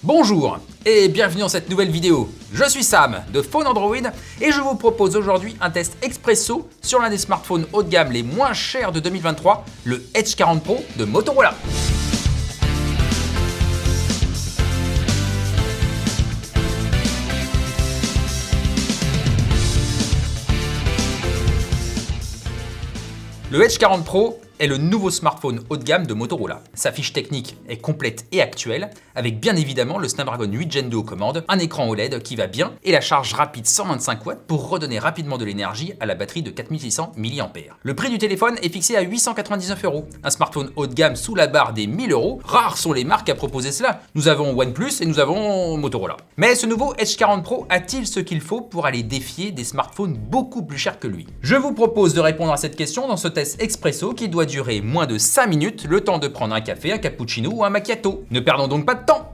Bonjour et bienvenue dans cette nouvelle vidéo. Je suis Sam de Phone Android et je vous propose aujourd'hui un test expresso sur l'un des smartphones haut de gamme les moins chers de 2023, le Edge 40 Pro de Motorola. Le Edge 40 Pro est le nouveau smartphone haut de gamme de Motorola. Sa fiche technique est complète et actuelle, avec bien évidemment le Snapdragon 8 Gen 2 aux commandes, un écran OLED qui va bien et la charge rapide 125 watts pour redonner rapidement de l'énergie à la batterie de 4600 mAh. Le prix du téléphone est fixé à 899 €. Un smartphone haut de gamme sous la barre des 1000 €. Rares sont les marques à proposer cela. Nous avons OnePlus et nous avons Motorola. Mais ce nouveau Edge 40 Pro a-t-il ce qu'il faut pour aller défier des smartphones beaucoup plus chers que lui? Je vous propose de répondre à cette question dans ce test expresso qui doit durer moins de 5 minutes, le temps de prendre un café, un cappuccino ou un macchiato. Ne perdons donc pas de temps.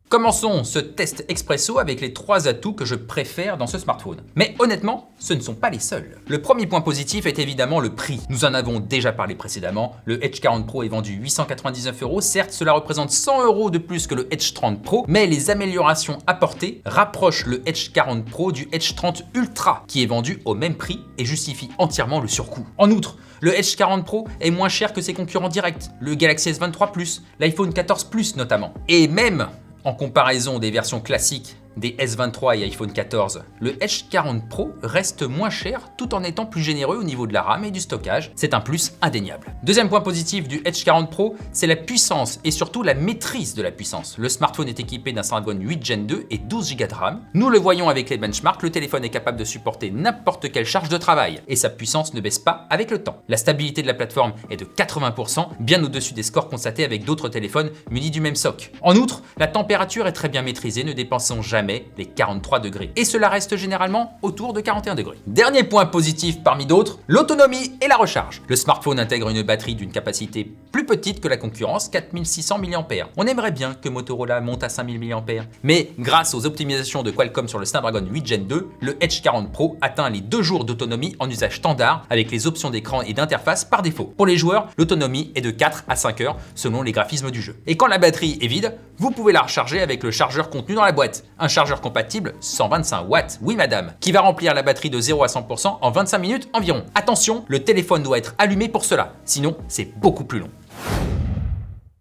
Commençons ce test expresso avec les 3 atouts que je préfère dans ce smartphone. Mais honnêtement, ce ne sont pas les seuls. Le premier point positif est évidemment le prix. Nous en avons déjà parlé précédemment. Le Edge 40 Pro est vendu 899 €. Certes, cela représente 100 € de plus que le Edge 30 Pro, mais les améliorations apportées rapprochent le Edge 40 Pro du Edge 30 Ultra, qui est vendu au même prix et justifie entièrement le surcoût. En outre, le Edge 40 Pro est moins cher que ses concurrents directs, le Galaxy S23 Plus, l'iPhone 14 Plus notamment. Et même en comparaison des versions classiques des S23 et iPhone 14, le Edge 40 Pro reste moins cher tout en étant plus généreux au niveau de la RAM et du stockage. C'est un plus indéniable. Deuxième point positif du Edge 40 Pro, c'est la puissance et surtout la maîtrise de la puissance. Le smartphone est équipé d'un Snapdragon 8 Gen 2 et 12 Go de RAM. Nous le voyons avec les benchmarks, le téléphone est capable de supporter n'importe quelle charge de travail et sa puissance ne baisse pas avec le temps. La stabilité de la plateforme est de 80%, bien au-dessus des scores constatés avec d'autres téléphones munis du même SoC. En outre, la température est très bien maîtrisée, ne dépassant jamais les 43 degrés. Et cela reste généralement autour de 41 degrés. Dernier point positif parmi d'autres, l'autonomie et la recharge. Le smartphone intègre une batterie d'une capacité plus petite que la concurrence, 4600 mAh. On aimerait bien que Motorola monte à 5000 mAh. Mais grâce aux optimisations de Qualcomm sur le Snapdragon 8 Gen 2, le Edge 40 Pro atteint les 2 jours d'autonomie en usage standard avec les options d'écran et d'interface par défaut. Pour les joueurs, l'autonomie est de 4 à 5 heures selon les graphismes du jeu. Et quand la batterie est vide, vous pouvez la recharger avec le chargeur contenu dans la boîte. Un chargeur compatible 125 watts, oui madame, qui va remplir la batterie de 0 à 100% en 25 minutes environ. Attention, le téléphone doit être allumé pour cela, sinon c'est beaucoup plus long.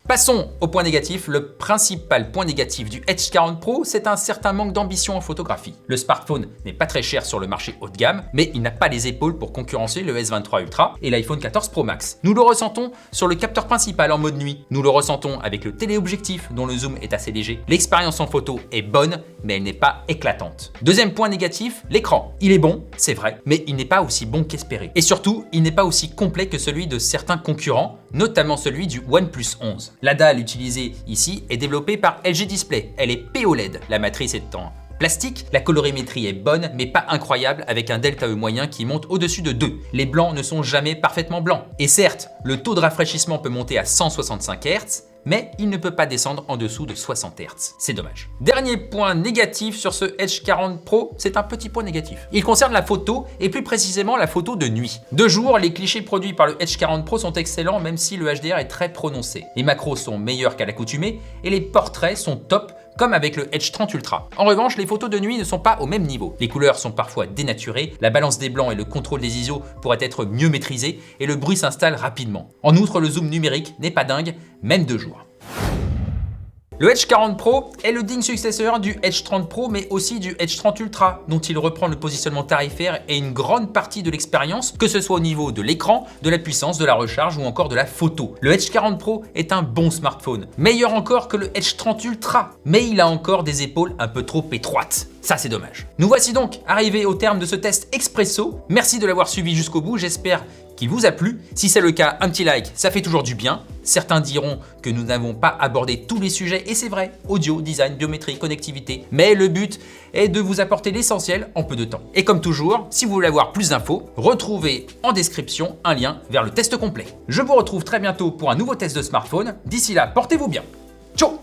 Passons au point négatif. Le principal point négatif du Edge 40 Pro, c'est un certain manque d'ambition en photographie. Le smartphone n'est pas très cher sur le marché haut de gamme, mais il n'a pas les épaules pour concurrencer le S23 Ultra et l'iPhone 14 Pro Max. Nous le ressentons sur le capteur principal en mode nuit. Nous le ressentons avec le téléobjectif dont le zoom est assez léger. L'expérience en photo est bonne, mais elle n'est pas éclatante. Deuxième point négatif, l'écran. Il est bon, c'est vrai, mais il n'est pas aussi bon qu'espéré. Et surtout, il n'est pas aussi complet que celui de certains concurrents, notamment celui du OnePlus 11. La dalle utilisée ici est développée par LG Display. Elle est POLED, la matrice est en plastique. La colorimétrie est bonne, mais pas incroyable, avec un delta E moyen qui monte au-dessus de 2. Les blancs ne sont jamais parfaitement blancs. Et certes, le taux de rafraîchissement peut monter à 165 Hz, mais il ne peut pas descendre en dessous de 60 Hz. C'est dommage. Dernier point négatif sur ce Edge 40 Pro, c'est un petit point négatif. Il concerne la photo et plus précisément la photo de nuit. De jour, les clichés produits par le Edge 40 Pro sont excellents même si le HDR est très prononcé. Les macros sont meilleurs qu'à l'accoutumée et les portraits sont top comme avec le Edge 30 Ultra. En revanche, les photos de nuit ne sont pas au même niveau. Les couleurs sont parfois dénaturées, la balance des blancs et le contrôle des ISO pourraient être mieux maîtrisés et le bruit s'installe rapidement. En outre, le zoom numérique n'est pas dingue, même de jour. Le Edge 40 Pro est le digne successeur du Edge 30 Pro mais aussi du Edge 30 Ultra dont il reprend le positionnement tarifaire et une grande partie de l'expérience que ce soit au niveau de l'écran, de la puissance, de la recharge ou encore de la photo. Le Edge 40 Pro est un bon smartphone, meilleur encore que le Edge 30 Ultra, mais il a encore des épaules un peu trop étroites. Ça c'est dommage. Nous voici donc arrivés au terme de ce test expresso. Merci de l'avoir suivi jusqu'au bout, j'espère qu'il vous a plu. Si c'est le cas, un petit like, ça fait toujours du bien. Certains diront que nous n'avons pas abordé tous les sujets, et c'est vrai, audio, design, biométrie, connectivité, mais le but est de vous apporter l'essentiel en peu de temps. Et comme toujours, si vous voulez avoir plus d'infos, retrouvez en description un lien vers le test complet. Je vous retrouve très bientôt pour un nouveau test de smartphone. D'ici là, portez-vous bien. Ciao!